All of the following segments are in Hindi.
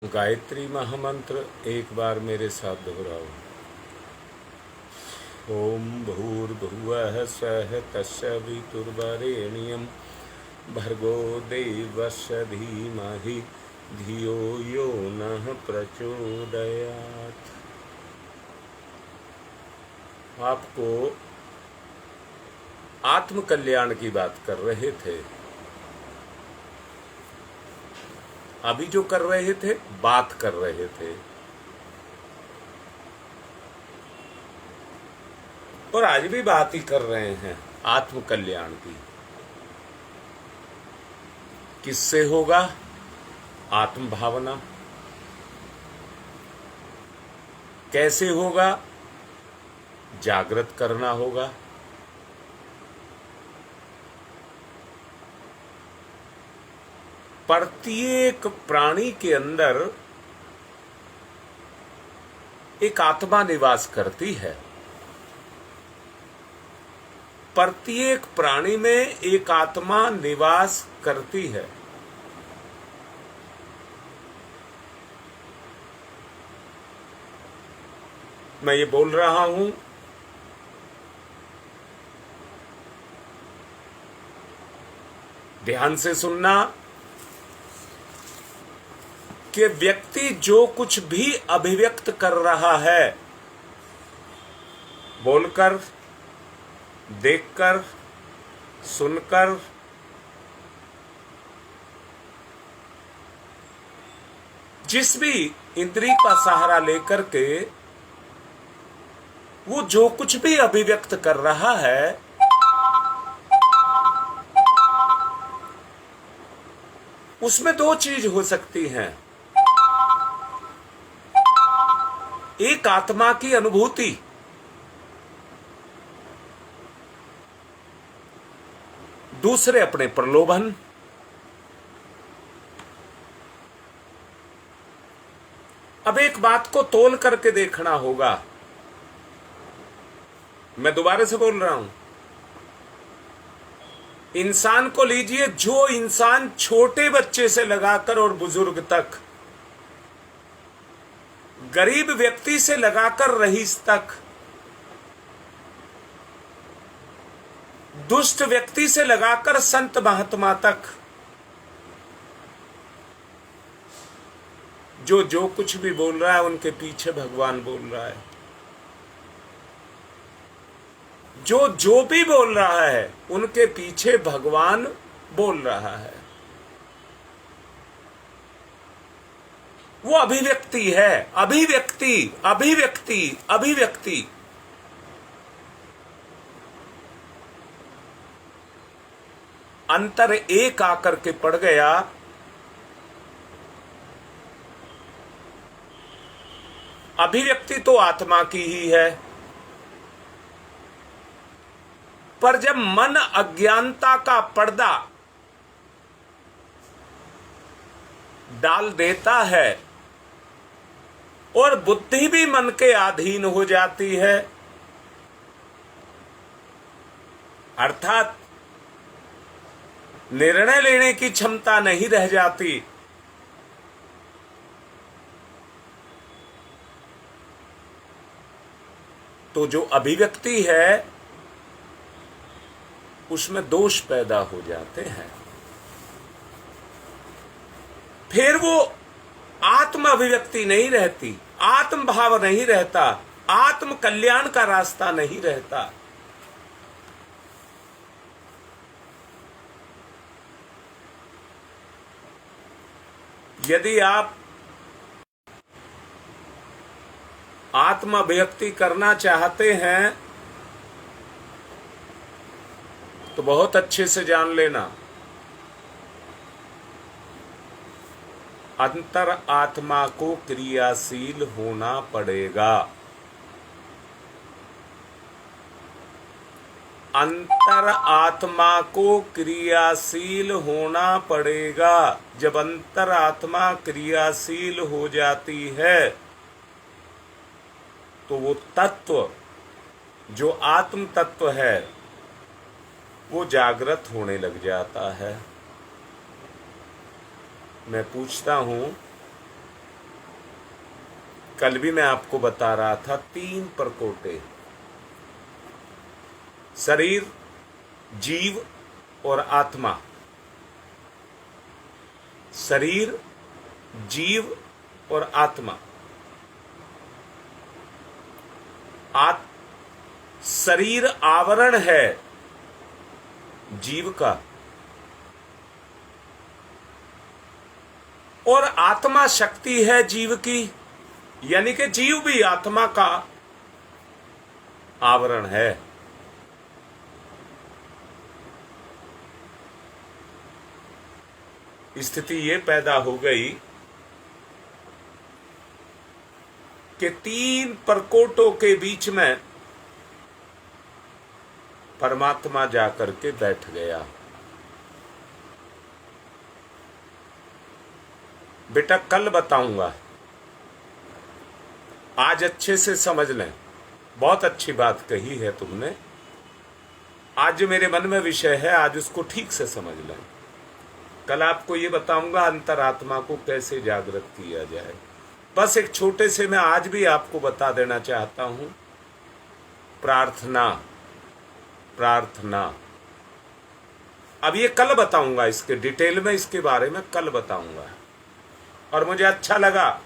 गायत्री महामंत्र एक बार मेरे साथ दोहराओ। ओम भूर्भुवः स्वः तत्सवितुर्वरेण्यं भर्गो देवस्य धीमहि धियो यो नः प्रचोदयात्। आपको आत्म कल्याण की बात कर रहे थे। अभी जो कर रहे थे बात कर रहे थे, और आज भी बात ही कर रहे हैं आत्म कल्याण की। किससे होगा? आत्म भावना। कैसे होगा? जागृत करना होगा। प्रत्येक प्राणी के अंदर एक आत्मा निवास करती है। प्रत्येक प्राणी में एक आत्मा निवास करती है। मैं ये बोल रहा हूं, ध्यान से सुनना, कि व्यक्ति जो कुछ भी अभिव्यक्त कर रहा है, बोलकर, देखकर, सुनकर, जिस भी इंद्रिय का सहारा लेकर के वो जो कुछ भी अभिव्यक्त कर रहा है, उसमें दो चीज हो सकती हैं। एक आत्मा की अनुभूति, दूसरे अपने प्रलोभन। अब एक बात को तोल करके देखना होगा। मैं दोबारा से बोल रहा हूं, इंसान को लीजिए, जो इंसान छोटे बच्चे से लगाकर और बुजुर्ग तक, गरीब व्यक्ति से लगाकर रईस तक, दुष्ट व्यक्ति से लगाकर संत महात्मा तक, जो कुछ भी बोल रहा है उनके पीछे भगवान बोल रहा है। जो भी बोल रहा है उनके पीछे भगवान बोल रहा है। वो अभिव्यक्ति है। अभिव्यक्ति, अभिव्यक्ति, अभिव्यक्ति। अंतर एक आकर के पड़ गया। अभिव्यक्ति तो आत्मा की ही है, पर जब मन अज्ञानता का पर्दा डाल देता है और बुद्धि भी मन के अधीन हो जाती है, अर्थात निर्णय लेने की क्षमता नहीं रह जाती, तो जो अभिव्यक्ति है उसमें दोष पैदा हो जाते हैं। फिर वो आत्म अभिव्यक्ति नहीं रहती, आत्म भाव नहीं रहता, आत्म कल्याण का रास्ता नहीं रहता। यदि आप आत्म अभिव्यक्ति करना चाहते हैं तो बहुत अच्छे से जान लेना, अंतर आत्मा को क्रियाशील होना पड़ेगा। अंतर आत्मा को क्रियाशील होना पड़ेगा। जब अंतर आत्मा क्रियाशील हो जाती है तो वो तत्व, जो आत्म तत्व है, वो जागृत होने लग जाता है। मैं पूछता हूं, कल भी मैं आपको बता रहा था, 3 परकोटे, शरीर, जीव और आत्मा। शरीर, जीव और आत्मा। शरीर आवरण है जीव का, और आत्मा शक्ति है जीव की, यानी कि जीव भी आत्मा का आवरण है। स्थिति ये पैदा हो गई कि 3 परकोटों के बीच में परमात्मा जाकर के बैठ गया। बेटा कल बताऊंगा, आज अच्छे से समझ लें। बहुत अच्छी बात कही है तुमने। आज मेरे मन में विषय है, आज उसको ठीक से समझ लें। कल आपको ये बताऊंगा अंतरात्मा को कैसे जागृत किया जाए। बस एक छोटे से मैं आज भी आपको बता देना चाहता हूं, प्रार्थना। प्रार्थना अब ये कल बताऊंगा, इसके डिटेल में इसके बारे में कल बताऊंगा। और मुझे अच्छा लगा,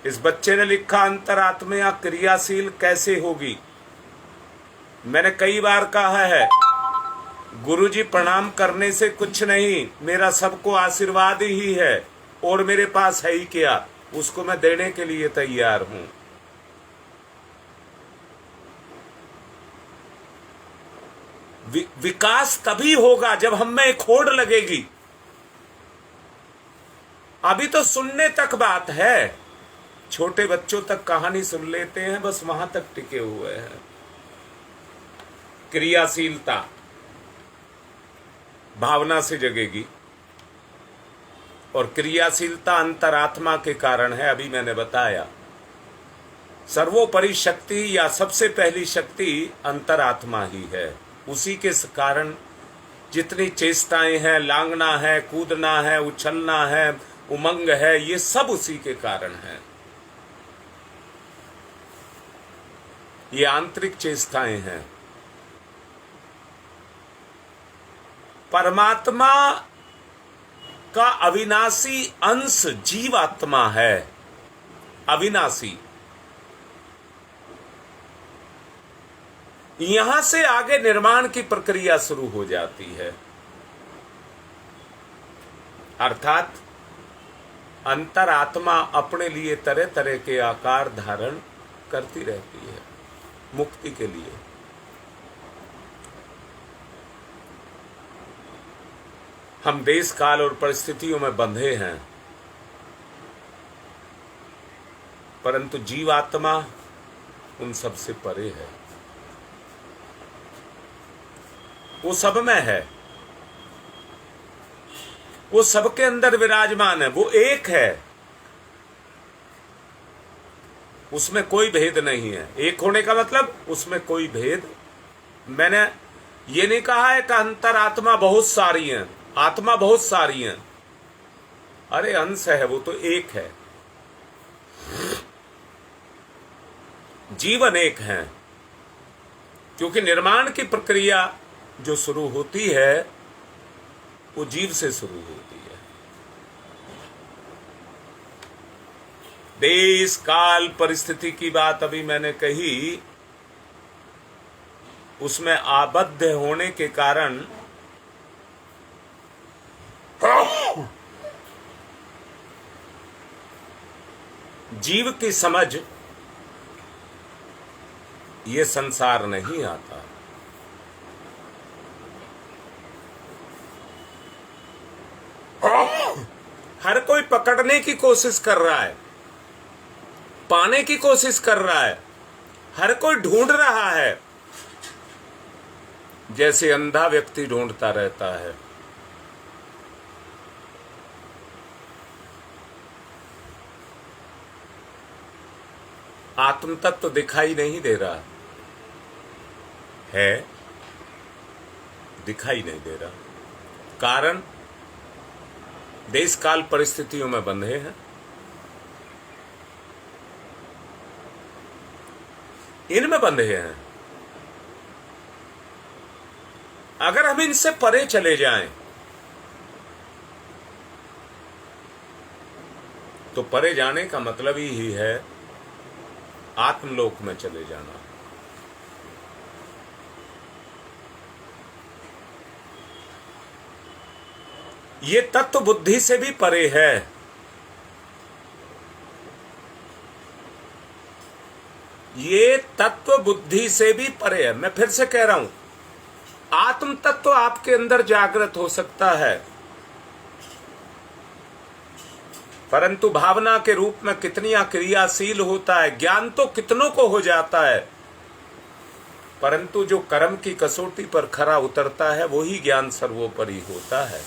इस बच्चे ने लिखा अंतरात्मा क्रियाशील कैसे होगी। मैंने कई बार कहा है, गुरुजी प्रणाम करने से कुछ नहीं, मेरा सबको आशीर्वाद ही है, और मेरे पास है ही क्या, उसको मैं देने के लिए तैयार हूं। विकास तभी होगा जब हम में एक होड़ लगेगी। अभी तो सुनने तक बात है, छोटे बच्चों तक कहानी सुन लेते हैं, बस वहां तक टिके हुए हैं। क्रियाशीलता भावना से जगेगी, और क्रियाशीलता अंतरात्मा के कारण है। अभी मैंने बताया, सर्वोपरि शक्ति या सबसे पहली शक्ति अंतरात्मा ही है। उसी के कारण जितनी चेष्टाएं हैं, लांगना है, कूदना है, उछलना है, उमंग है, ये सब उसी के कारण है। ये आंतरिक चेष्टाएं हैं। परमात्मा का अविनाशी अंश जीवात्मा है, अविनाशी। यहां से आगे निर्माण की प्रक्रिया शुरू हो जाती है, अर्थात अंतरात्मा अपने लिए तरह तरह के आकार धारण करती रहती है मुक्ति के लिए। हम देश काल और परिस्थितियों में बंधे हैं, परंतु जीवात्मा उन सब से परे है। वो सब में है, वो सबके अंदर विराजमान है, वो एक है, उसमें कोई भेद नहीं है। एक होने का मतलब उसमें कोई भेद। मैंने ये नहीं कहा है कि अंतरात्मा बहुत सारी हैं, आत्मा बहुत सारी हैं। अरे अंश है, वो तो एक है। जीवन एक है, क्योंकि निर्माण की प्रक्रिया जो शुरू होती है वो जीव से शुरू होती है। देश काल परिस्थिति की बात अभी मैंने कही, उसमें आबद्ध होने के कारण जीव की समझ ये संसार नहीं आता। हर कोई पकड़ने की कोशिश कर रहा है, पाने की कोशिश कर रहा है, हर कोई ढूंढ रहा है, जैसे अंधा व्यक्ति ढूंढता रहता है। आत्म तत्व तो दिखाई नहीं दे रहा है, दिखाई नहीं दे रहा। कारण देश काल परिस्थितियों में बंधे हैं। इनमें बंधे हैं। अगर हम इनसे परे चले जाएं तो परे जाने का मतलब ही है आत्मलोक में चले जाना। ये तत्व बुद्धि से भी परे है। ये तत्व बुद्धि से भी परे है। मैं फिर से कह रहा हूं, आत्म तत्व आपके अंदर जागृत हो सकता है, परंतु भावना के रूप में कितनी क्रियाशील होता है। ज्ञान तो कितनों को हो जाता है, परंतु जो कर्म की कसौटी पर खरा उतरता है वही ज्ञान सर्वोपरि होता है।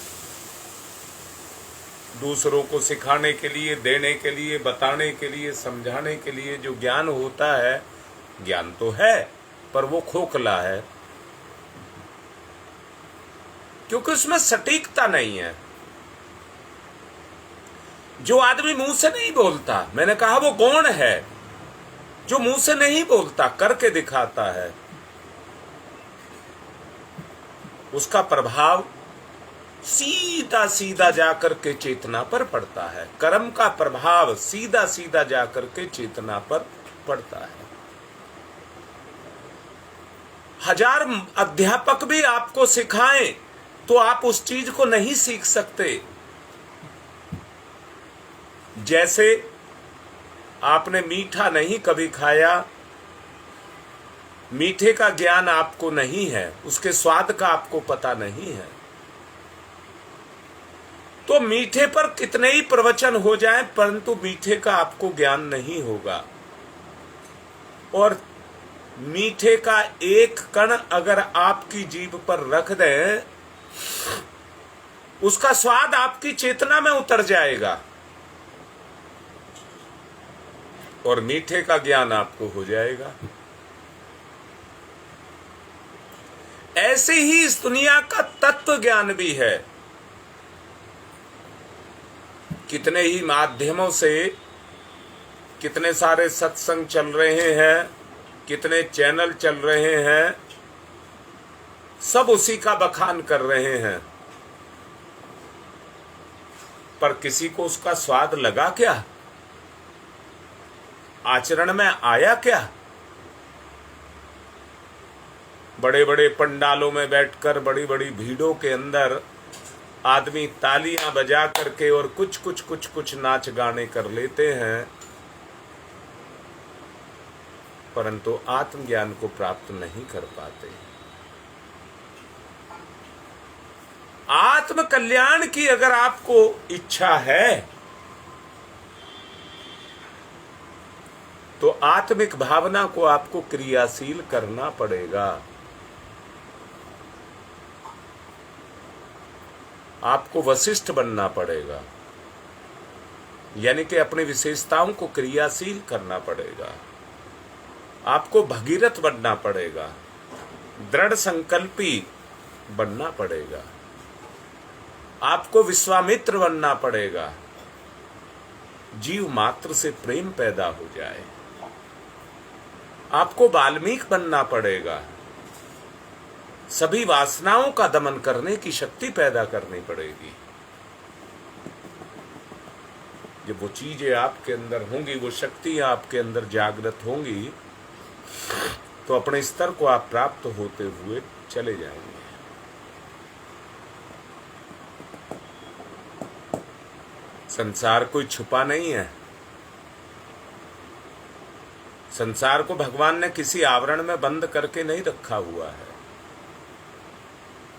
दूसरों को सिखाने के लिए, देने के लिए, बताने के लिए, समझाने के लिए जो ज्ञान होता है, ज्ञान तो है पर वो खोखला है, क्योंकि उसमें सटीकता नहीं है। जो आदमी मुंह से नहीं बोलता, मैंने कहा वो गौण है। जो मुंह से नहीं बोलता, करके दिखाता है, उसका प्रभाव सीधा सीधा जाकर के चेतना पर पड़ता है। कर्म का प्रभाव सीधा सीधा जाकर के चेतना पर पड़ता है। हजार अध्यापक भी आपको सिखाएं तो आप उस चीज को नहीं सीख सकते। जैसे आपने मीठा नहीं कभी खाया, मीठे का ज्ञान आपको नहीं है, उसके स्वाद का आपको पता नहीं है, तो मीठे पर कितने ही प्रवचन हो जाएं, परंतु मीठे का आपको ज्ञान नहीं होगा। और मीठे का एक कण अगर आपकी जीभ पर रख दें, उसका स्वाद आपकी चेतना में उतर जाएगा और मीठे का ज्ञान आपको हो जाएगा। ऐसे ही इस दुनिया का तत्व ज्ञान भी है। कितने ही माध्यमों से कितने सारे सत्संग चल रहे हैं, कितने चैनल चल रहे हैं, सब उसी का बखान कर रहे हैं, पर किसी को उसका स्वाद लगा क्या? आचरण में आया क्या? बड़े बड़े पंडालों में बैठकर बड़ी बड़ी भीड़ों के अंदर आदमी तालियां बजा करके और कुछ नाच गाने कर लेते हैं, परंतु आत्मज्ञान को प्राप्त नहीं कर पाते। आत्म कल्याण की अगर आपको इच्छा है तो आत्मिक भावना को आपको क्रियाशील करना पड़ेगा। आपको वशिष्ठ बनना पड़ेगा, यानी कि अपनी विशेषताओं को क्रियाशील करना पड़ेगा। आपको भगीरथ बनना पड़ेगा, दृढ़ संकल्पी बनना पड़ेगा, आपको विश्वामित्र बनना पड़ेगा, जीव मात्र से प्रेम पैदा हो जाए। आपको वाल्मीकि बनना पड़ेगा, सभी वासनाओं का दमन करने की शक्ति पैदा करनी पड़ेगी। जब वो चीजें आपके अंदर होंगी, वो शक्तियां आपके अंदर जागृत होंगी, तो अपने स्तर को आप प्राप्त होते हुए चले जाएंगे। संसार कोई छुपा नहीं है। संसार को भगवान ने किसी आवरण में बंद करके नहीं रखा हुआ है,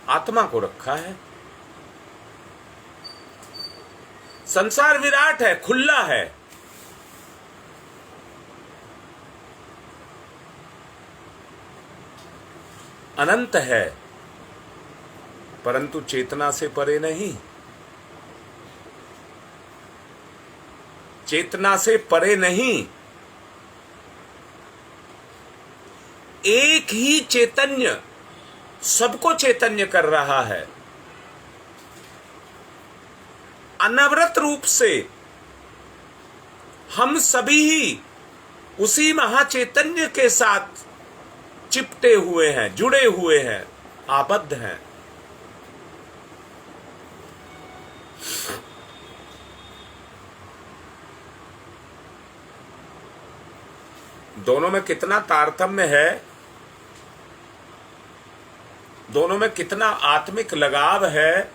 आत्मा को रखा है। संसार विराट है, खुला है। अनंत है, परंतु चेतना से परे नहीं। चेतना से परे नहीं। एक ही चैतन्य सबको चैतन्य कर रहा है। अनवरत रूप से हम सभी ही उसी महाचैतन्य के साथ चिपटे हुए हैं, जुड़े हुए हैं, आबद्ध हैं। दोनों में कितना तारतम्य है, दोनों में कितना आत्मिक लगाव है,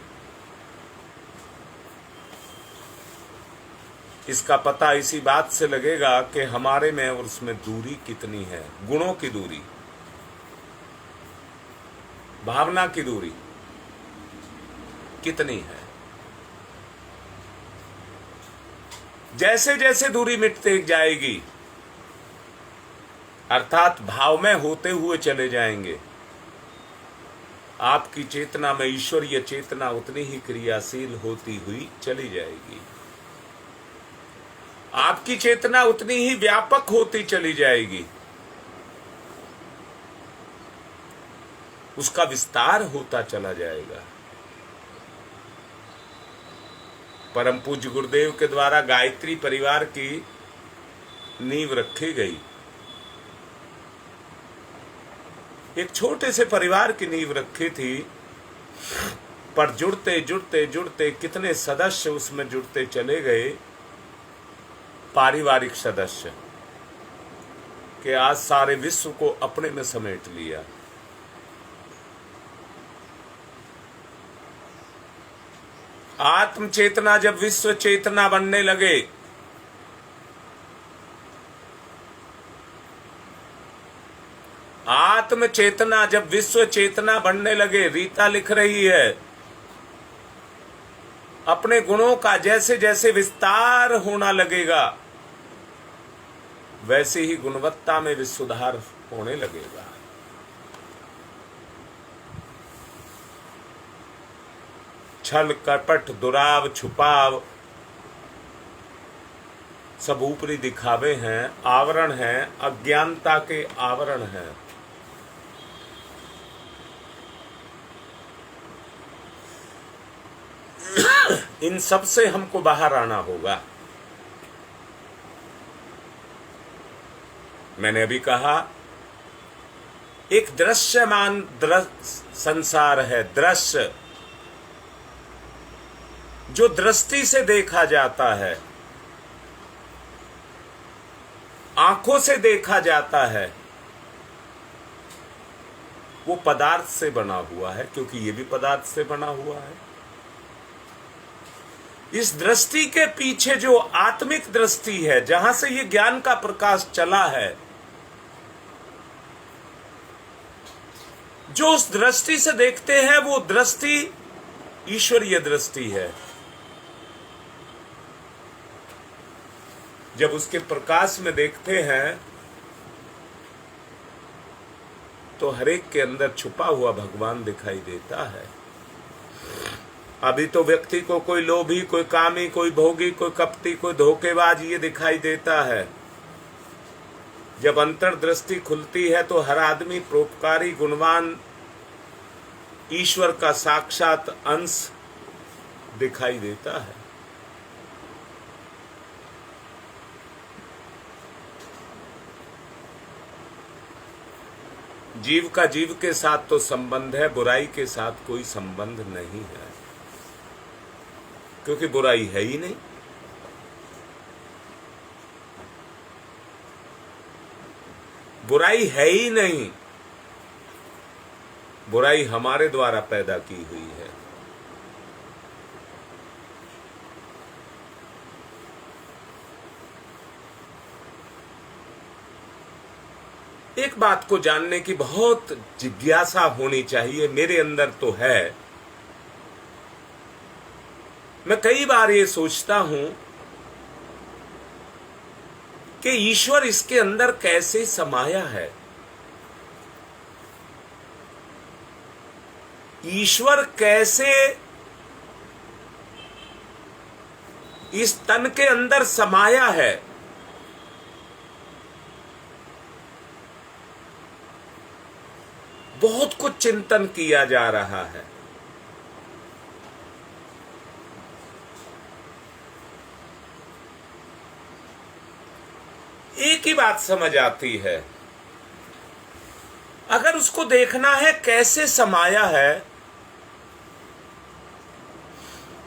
इसका पता इसी बात से लगेगा कि हमारे में और उसमें दूरी कितनी है। गुणों की दूरी, भावना की दूरी कितनी है। जैसे जैसे दूरी मिटते जाएगी, अर्थात भाव में होते हुए चले जाएंगे, आपकी चेतना में ईश्वरीय चेतना उतनी ही क्रियाशील होती हुई चली जाएगी। आपकी चेतना उतनी ही व्यापक होती चली जाएगी, उसका विस्तार होता चला जाएगा। परम पूज्य गुरुदेव के द्वारा गायत्री परिवार की नींव रखी गई। एक छोटे से परिवार की नींव रखी थी, पर जुड़ते जुड़ते जुड़ते कितने सदस्य उसमें जुड़ते चले गए, पारिवारिक सदस्य, कि आज सारे विश्व को अपने में समेट लिया। आत्म चेतना जब विश्व चेतना बनने लगे, आत्म चेतना जब विश्व चेतना बनने लगे, रीता लिख रही है, अपने गुणों का जैसे जैसे विस्तार होना लगेगा, वैसे ही गुणवत्ता में भी सुधार होने लगेगा। छल कपट दुराव छुपाव सब ऊपरी दिखावे हैं, आवरण हैं, अज्ञानता के आवरण हैं। इन सब से हमको बाहर आना होगा। मैंने अभी कहा, एक दृश्यमान संसार है, दृश्य जो दृष्टि से देखा जाता है, आंखों से देखा जाता है, वो पदार्थ से बना हुआ है, क्योंकि ये भी पदार्थ से बना हुआ है। इस दृष्टि के पीछे जो आत्मिक दृष्टि है, जहां से ये ज्ञान का प्रकाश चला है, जो उस दृष्टि से देखते हैं, वो दृष्टि ईश्वरीय दृष्टि है। जब उसके प्रकाश में देखते हैं तो हरेक के अंदर छुपा हुआ भगवान दिखाई देता है। अभी तो व्यक्ति को कोई लोभी, कोई कामी, कोई भोगी, कोई कपटी, कोई धोखेबाज ये दिखाई देता है। जब अंतर्दृष्टि खुलती है तो हर आदमी परोपकारी, गुणवान, ईश्वर का साक्षात अंश दिखाई देता है। जीव का जीव के साथ तो संबंध है, बुराई के साथ कोई संबंध नहीं है, क्योंकि बुराई है ही नहीं। बुराई है ही नहीं, बुराई हमारे द्वारा पैदा की हुई है। एक बात को जानने की बहुत जिज्ञासा होनी चाहिए, मेरे अंदर तो है। मैं कई बार ये सोचता हूं कि ईश्वर इसके अंदर कैसे समाया है। ईश्वर कैसे इस तन के अंदर समाया है। बहुत कुछ चिंतन किया जा रहा है। एक ही बात समझ आती है, अगर उसको देखना है कैसे समाया है,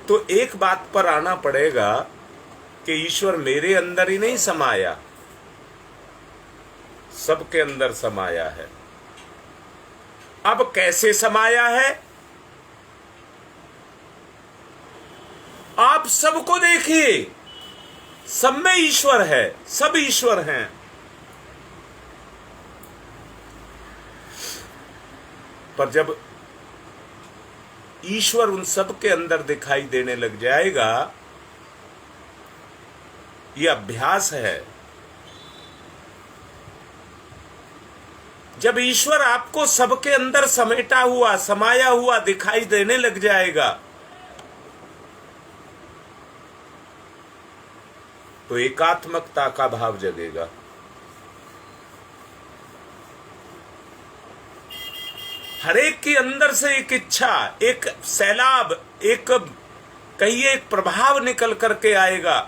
तो एक बात पर आना पड़ेगा कि ईश्वर मेरे अंदर ही नहीं समाया, सबके अंदर समाया है। अब कैसे समाया है? आप सबको देखिए, सब में ईश्वर है, सब ईश्वर हैं। पर जब ईश्वर उन सब के अंदर दिखाई देने लग जाएगा, यह अभ्यास है। जब ईश्वर आपको सबके अंदर समेटा हुआ, समाया हुआ दिखाई देने लग जाएगा, तो एकात्मकता का भाव जगेगा। हर एक के अंदर से एक इच्छा, एक सैलाब, एक कहिए एक प्रभाव निकल करके आएगा,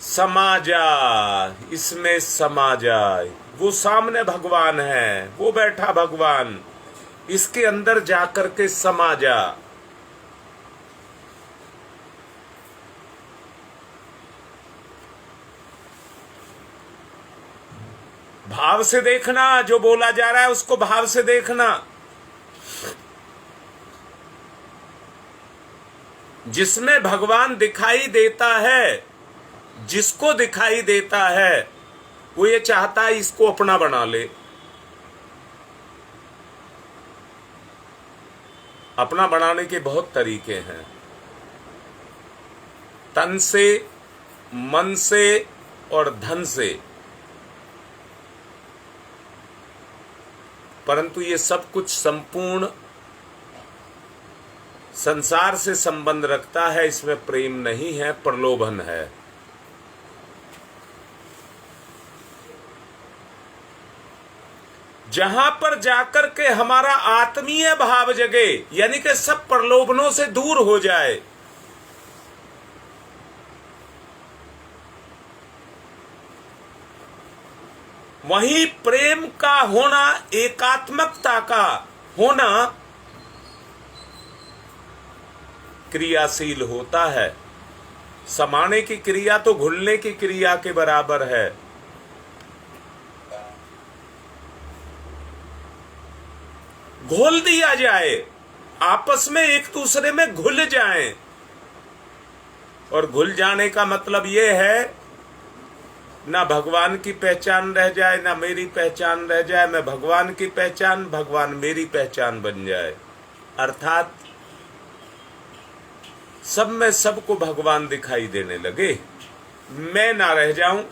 समा जा, इसमें समा जाए। वो सामने भगवान है, वो बैठा भगवान, इसके अंदर जाकर के समा जा। भाव से देखना, जो बोला जा रहा है उसको भाव से देखना। जिसमें भगवान दिखाई देता है, जिसको दिखाई देता है, वो ये चाहता है इसको अपना बना ले। अपना बनाने के बहुत तरीके हैं, तन से, मन से और धन से। परंतु ये सब कुछ संपूर्ण संसार से संबंध रखता है, इसमें प्रेम नहीं है, प्रलोभन है। जहां पर जाकर के हमारा आत्मीय भाव जगे, यानी कि सब प्रलोभनों से दूर हो जाए, वहीं प्रेम का होना, एकात्मकता का होना क्रियाशील होता है। समाने की क्रिया तो घुलने की क्रिया के बराबर है। घोल दिया जाए, आपस में एक दूसरे में घुल जाएं। और घुल जाने का मतलब यह है, ना भगवान की पहचान रह जाए, ना मेरी पहचान रह जाए, मैं भगवान की पहचान, भगवान मेरी पहचान बन जाए। अर्थात सब में सबको भगवान दिखाई देने लगे, मैं ना रह जाऊं,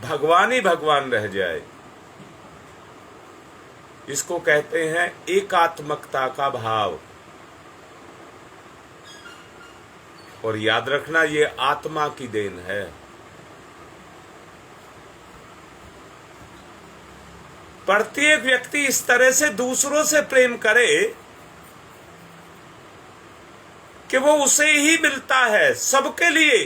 भगवान ही भगवान रह जाए। इसको कहते हैं एकात्मकता का भाव। और याद रखना, ये आत्मा की देन है। प्रत्येक व्यक्ति इस तरह से दूसरों से प्रेम करे कि वो उसे ही मिलता है, सबके लिए।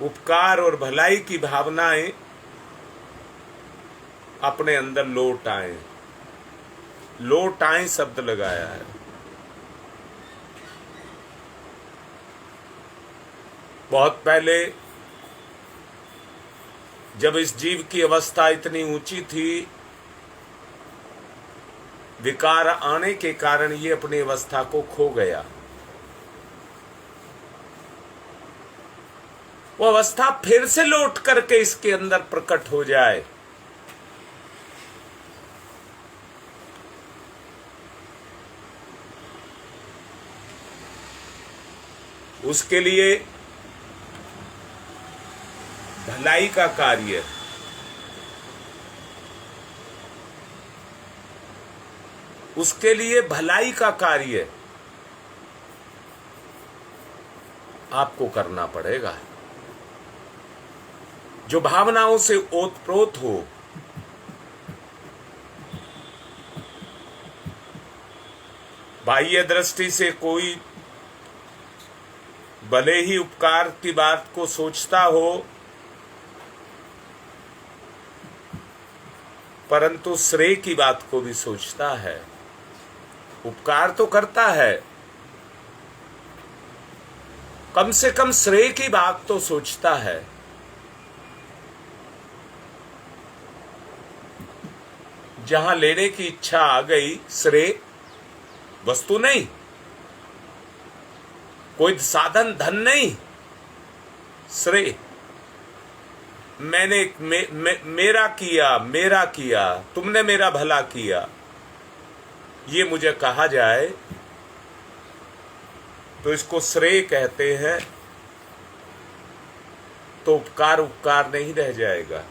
उपकार और भलाई की भावनाएं अपने अंदर लौट आए। लौट आए शब्द लगाया है। बहुत पहले जब इस जीव की अवस्था इतनी ऊंची थी, विकार आने के कारण ये अपनी अवस्था को खो गया। वो अवस्था फिर से लौट करके इसके अंदर प्रकट हो जाए, उसके लिए भलाई का कार्य, उसके लिए भलाई का कार्य आपको करना पड़ेगा। जो भावनाओं से ओतप्रोत हो, बाह्य दृष्टि से कोई भले ही उपकार की बात को सोचता हो, परंतु श्रेय की बात को भी सोचता है। उपकार तो करता है, कम से कम श्रेय की बात तो सोचता है। जहां लेने की इच्छा आ गई, श्रेय वस्तु नहीं, कोई साधन धन नहीं, श्रेय मैंने मेरा किया, तुमने मेरा भला किया, ये मुझे कहा जाए तो इसको श्रेय कहते हैं। तो उपकार नहीं रह जाएगा,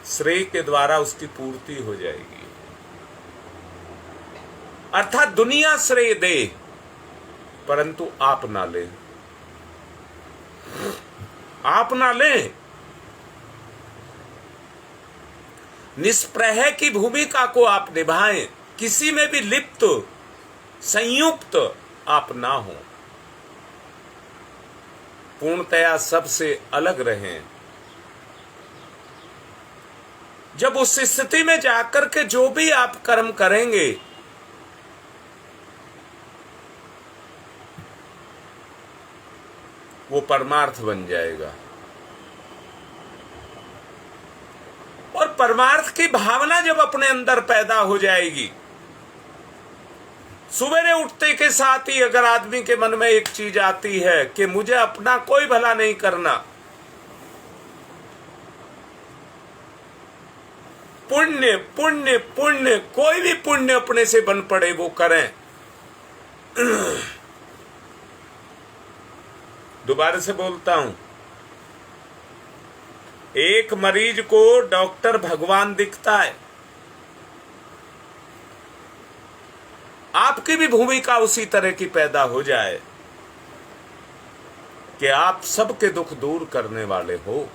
श्रेय के द्वारा उसकी पूर्ति हो जाएगी। अर्थात दुनिया श्रेय दे परंतु आप ना ले, आप ना ले। निष्प्रह की भूमिका को आप निभाएं, किसी में भी लिप्त संयुक्त आप ना हो, पूर्णतया सबसे अलग रहें। जब उस स्थिति में जाकर के जो भी आप कर्म करेंगे, वो परमार्थ बन जाएगा। और परमार्थ की भावना जब अपने अंदर पैदा हो जाएगी, सुबह उठते के साथ ही अगर आदमी के मन में एक चीज आती है कि मुझे अपना कोई भला नहीं करना, पुण्य पुण्य पुण्य, कोई भी पुण्य अपने से बन पड़े वो करें। दोबारा से बोलता हूं, एक मरीज को डॉक्टर भगवान दिखता है, आपकी भी भूमिका उसी तरह की पैदा हो जाए कि आप सबके दुख दूर करने वाले हो।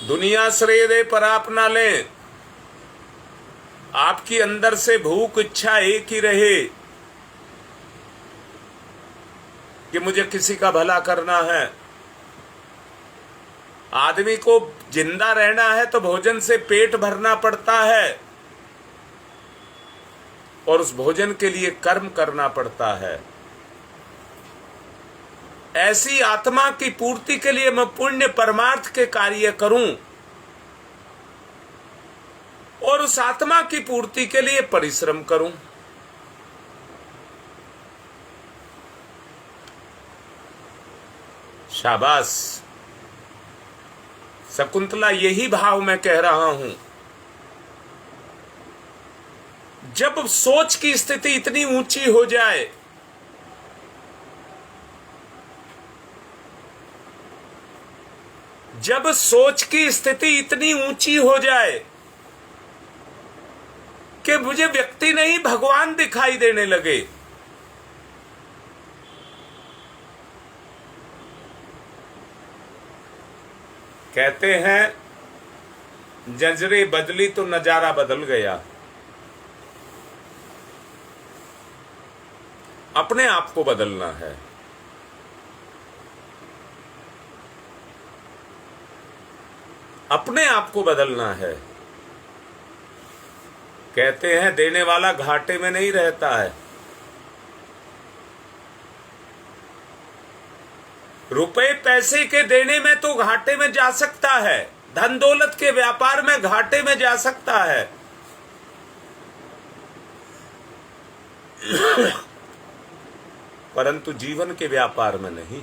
दुनिया श्रेय दे पर आप ना लें, आपकी अंदर से भूख इच्छा एक ही रहे कि मुझे किसी का भला करना है। आदमी को जिंदा रहना है तो भोजन से पेट भरना पड़ता है और उस भोजन के लिए कर्म करना पड़ता है। ऐसी आत्मा की पूर्ति के लिए मैं पुण्य परमार्थ के कार्य करूं और उस आत्मा की पूर्ति के लिए परिश्रम करूं। शाबाश शकुंतला, यही भाव मैं कह रहा हूं। जब सोच की स्थिति इतनी ऊंची हो जाए, जब सोच की स्थिति इतनी ऊंची हो जाए कि मुझे व्यक्ति नहीं भगवान दिखाई देने लगे, कहते हैं जंजरें बदली तो नजारा बदल गया। अपने आप को बदलना है। अपने आप को बदलना है। कहते हैं देने वाला घाटे में नहीं रहता है। रुपए पैसे के देने में तो घाटे में जा सकता है, धन दौलत के व्यापार में घाटे में जा सकता है, परंतु जीवन के व्यापार में नहीं।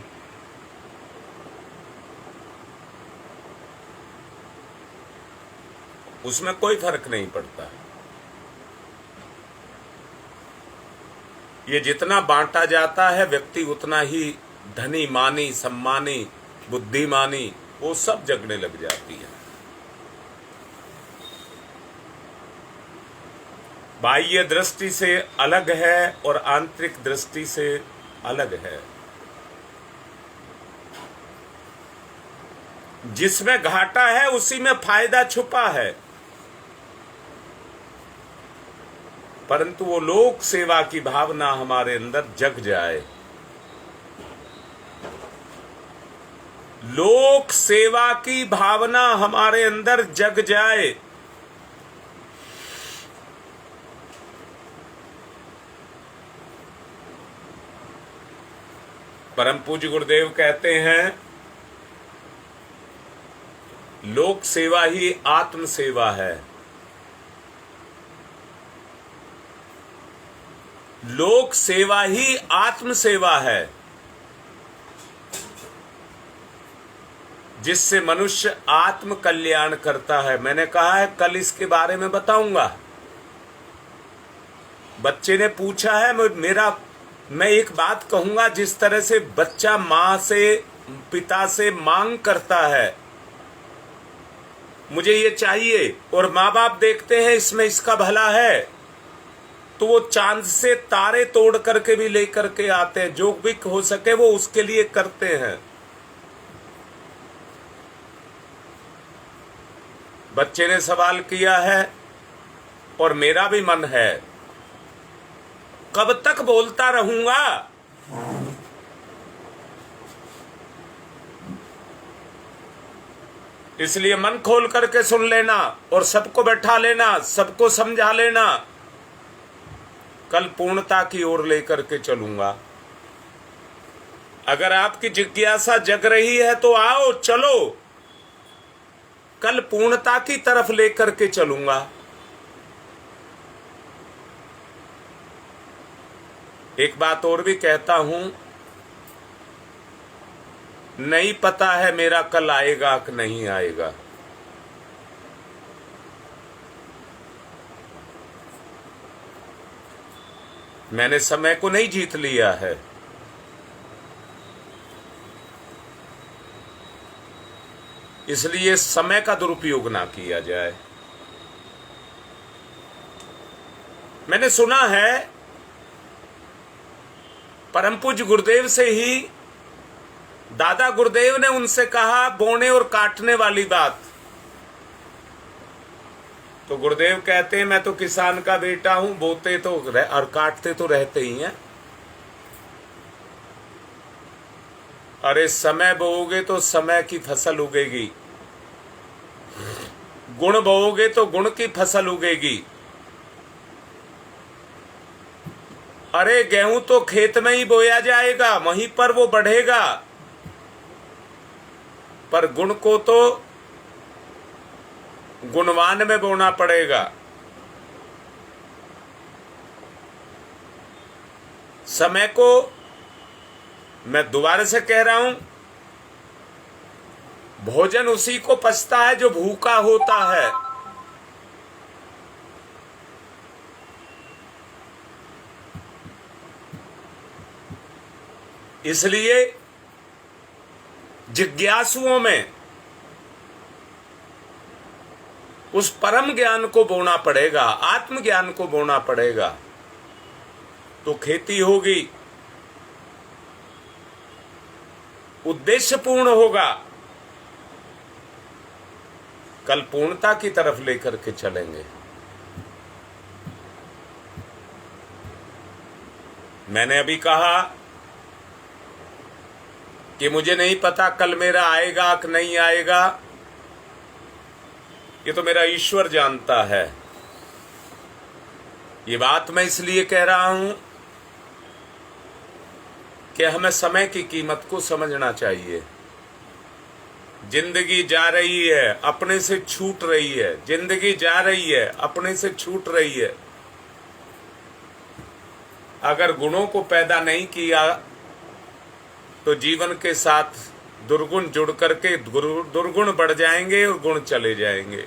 उसमें कोई फर्क नहीं पड़ता। ये जितना बांटा जाता है, व्यक्ति उतना ही धनी मानी सम्मानी बुद्धिमानी वो सब जगने लग जाती है। बाह्य दृष्टि से अलग है और आंतरिक दृष्टि से अलग है। जिसमें घाटा है उसी में फायदा छुपा है। परंतु वो लोक सेवा की भावना हमारे अंदर जग जाए। लोक सेवा की भावना हमारे अंदर जग जाए। परम पूज्य गुरुदेव कहते हैं, लोक सेवा ही आत्म सेवा है। लोक सेवा ही आत्म सेवा है, जिससे मनुष्य आत्म कल्याण करता है। मैंने कहा है कल इसके बारे में बताऊंगा। बच्चे ने पूछा है, मैं एक बात कहूंगा, जिस तरह से बच्चा माँ से पिता से मांग करता है, मुझे ये चाहिए, और माँ बाप देखते हैं इसमें इसका भला है, तो वो चांद से तारे तोड़ करके भी लेकर के आते हैं, जो भी हो सके वो उसके लिए करते हैं। बच्चे ने सवाल किया है और मेरा भी मन है, कब तक बोलता रहूंगा? इसलिए मन खोल करके सुन लेना और सबको बैठा लेना, सबको समझा लेना। कल पूर्णता की ओर लेकर के चलूंगा। अगर आपकी जिज्ञासा जग रही है तो आओ, चलो, कल पूर्णता की तरफ लेकर के चलूंगा। एक बात और भी कहता हूं, नहीं पता है मेरा कल आएगा कि नहीं आएगा। मैंने समय को नहीं जीत लिया है। इसलिए समय का दुरुपयोग ना किया जाए। मैंने सुना है परम पूज्य गुरुदेव से ही, दादा गुरुदेव ने उनसे कहा बोने और काटने वाली बात। तो गुरुदेव कहते हैं, मैं तो किसान का बेटा हूं, बोते तो और काटते तो रहते ही हैं। अरे समय बोओगे तो समय की फसल उगेगी, गुण बोओगे तो गुण की फसल उगेगी। अरे गेहूं तो खेत में ही बोया जाएगा, वहीं पर वो बढ़ेगा, पर गुण को तो गुणवान में बोना पड़ेगा। समय को मैं दोबारा से कह रहा हूं, भोजन उसी को पचता है जो भूखा होता है। इसलिए जिज्ञासुओं में उस परम ज्ञान को बोना पड़ेगा, आत्मज्ञान को बोना पड़ेगा, तो खेती होगी, उद्देश्य पूर्ण होगा। कल पूर्णता की तरफ लेकर के चलेंगे। मैंने अभी कहा कि मुझे नहीं पता कल मेरा आएगा कि नहीं आएगा, ये तो मेरा ईश्वर जानता है। ये बात मैं इसलिए कह रहा हूं कि हमें समय की कीमत को समझना चाहिए। जिंदगी जा रही है, अपने से छूट रही है। जिंदगी जा रही है, अपने से छूट रही है। अगर गुणों को पैदा नहीं किया तो जीवन के साथ दुर्गुण जुड़ करके दुर्गुण बढ़ जाएंगे और गुण चले जाएंगे।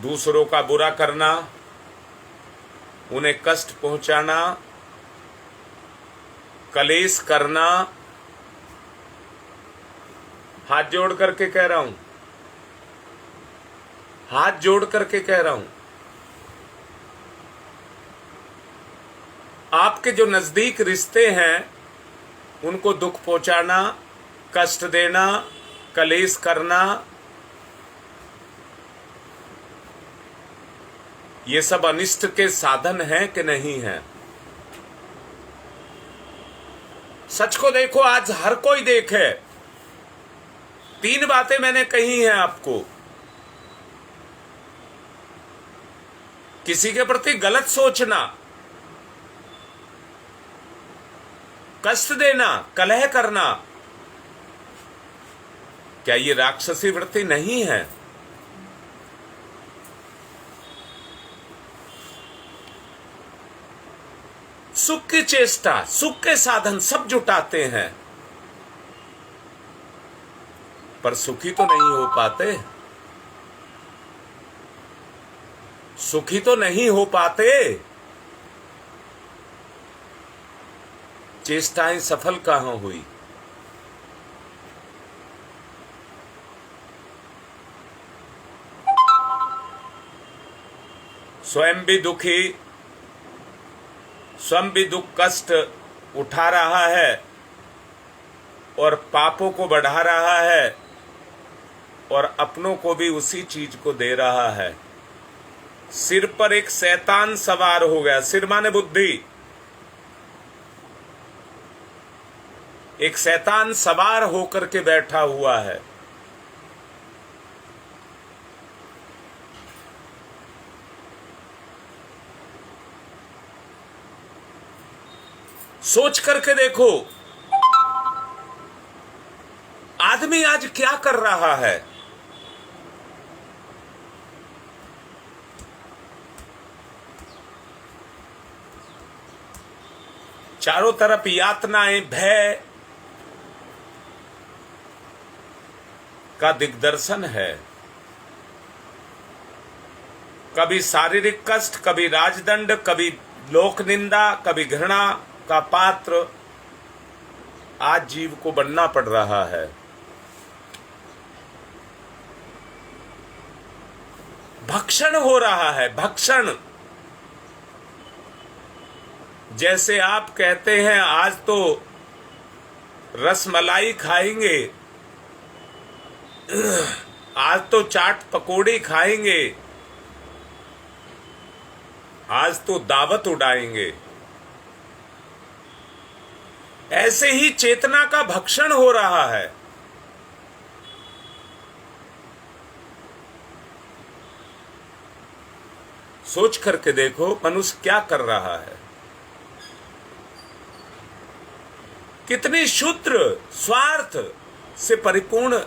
दूसरों का बुरा करना, उन्हें कष्ट पहुंचाना, कलेश करना, हाथ जोड़ करके कह रहा हूं, हाथ जोड़ करके कह रहा हूं, आपके जो नजदीक रिश्ते हैं उनको दुख पहुंचाना, कष्ट देना, कलेश करना, ये सब अनिष्ट के साधन हैं कि नहीं हैं? सच को देखो, आज हर कोई देखे। 3 बातें मैंने कही हैं आपको। किसी के प्रति गलत सोचना, कष्ट देना, कलह करना, क्या ये राक्षसी वृत्ति नहीं है? सुख की चेष्टा, सुख के साधन सब जुटाते हैं, पर सुखी तो नहीं हो पाते। सुखी तो नहीं हो पाते। चेष्टाएं सफल कहां हुई? स्वयं भी दुखी, स्वयं भी दुख कष्ट उठा रहा है और पापों को बढ़ा रहा है और अपनों को भी उसी चीज को दे रहा है। सिर पर एक शैतान सवार हो गया। सिर माने बुद्धि। एक शैतान सवार होकर के बैठा हुआ है। सोच करके देखो, आदमी आज क्या कर रहा है? चारों तरफ यातनाएं, भय का दिग्दर्शन है। कभी शारीरिक कष्ट, कभी राजदंड, कभी लोक निंदा, कभी घृणा का पात्र आज जीव को बनना पड़ रहा है। भक्षण हो रहा है, भक्षण। जैसे आप कहते हैं आज तो रसमलाई खाएंगे, आज तो चाट पकौड़ी खाएंगे, आज तो दावत उड़ाएंगे, ऐसे ही चेतना का भक्षण हो रहा है। सोच करके देखो, मनुष्य क्या कर रहा है। कितनी क्षुद्र, स्वार्थ से परिपूर्ण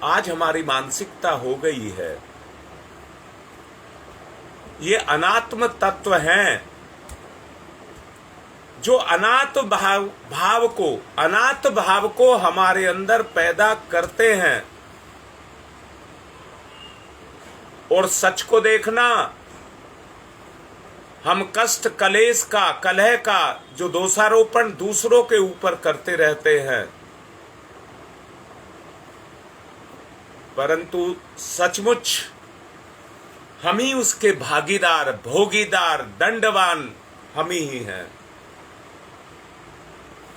आज हमारी मानसिकता हो गई है। ये अनात्म तत्व हैं जो अनाथ भाव को हमारे अंदर पैदा करते हैं। और सच को देखना, हम कष्ट, कलेश का, कलह का जो दोषारोपण दूसरों के ऊपर करते रहते हैं, परंतु सचमुच हम ही उसके भागीदार, भोगीदार, दंडवान हम ही हैं।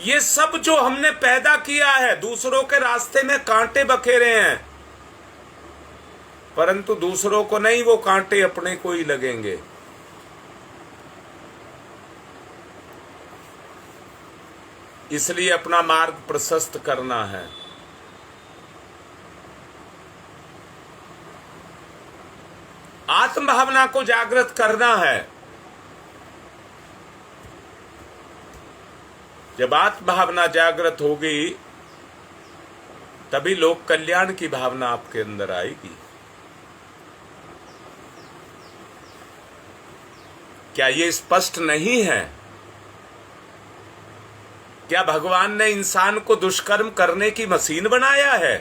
ये सब जो हमने पैदा किया है, दूसरों के रास्ते में कांटे बखेरे हैं, परंतु दूसरों को नहीं, वो कांटे अपने को ही लगेंगे। इसलिए अपना मार्ग प्रशस्त करना है। आत्म भावना को जागृत करना है। जब आत्म भावना जागृत होगी तभी लोक कल्याण की भावना आपके अंदर आएगी। क्या ये स्पष्ट नहीं है? क्या भगवान ने इंसान को दुष्कर्म करने की मशीन बनाया है?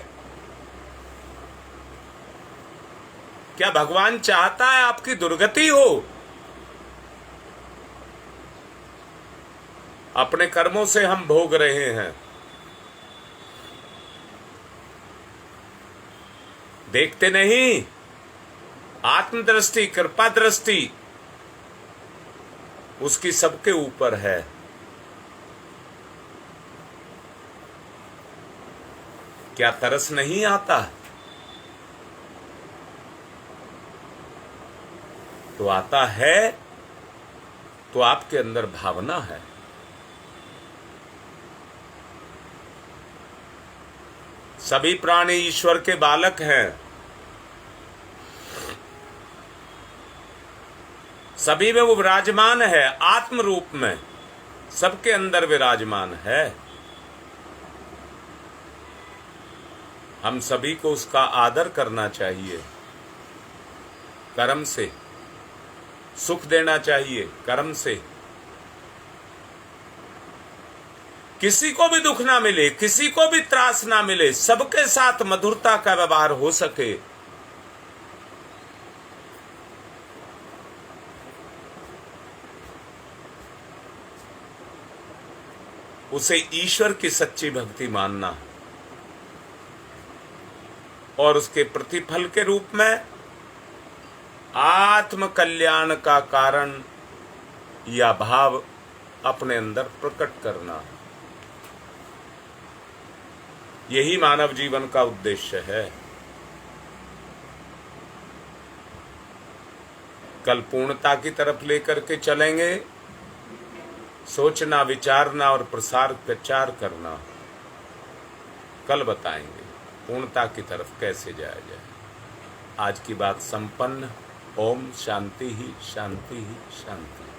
क्या भगवान चाहता है आपकी दुर्गति हो? अपने कर्मों से हम भोग रहे हैं। देखते नहीं? आत्मदृष्टि, कृपा दृष्टि उसकी सबके ऊपर है। क्या तरस नहीं आता? तो आता है, तो आपके अंदर भावना है। सभी प्राणी ईश्वर के बालक हैं, सभी में वो विराजमान है, आत्म रूप में सबके अंदर विराजमान है। हम सभी को उसका आदर करना चाहिए, कर्म से सुख देना चाहिए, कर्म से। किसी को भी दुख ना मिले, किसी को भी त्रास ना मिले, सबके साथ मधुरता का व्यवहार हो सके, उसे ईश्वर की सच्ची भक्ति मानना और उसके प्रतिफल के रूप में आत्म कल्याण का कारण या भाव अपने अंदर प्रकट करना, यही मानव जीवन का उद्देश्य है। कल पूर्णता की तरफ लेकर के चलेंगे, सोचना, विचारना और प्रचार करना कल बताएंगे पूर्णता की तरफ कैसे जाया जाए। आज की बात संपन्न। ओम शांति ही शांति ही शांति।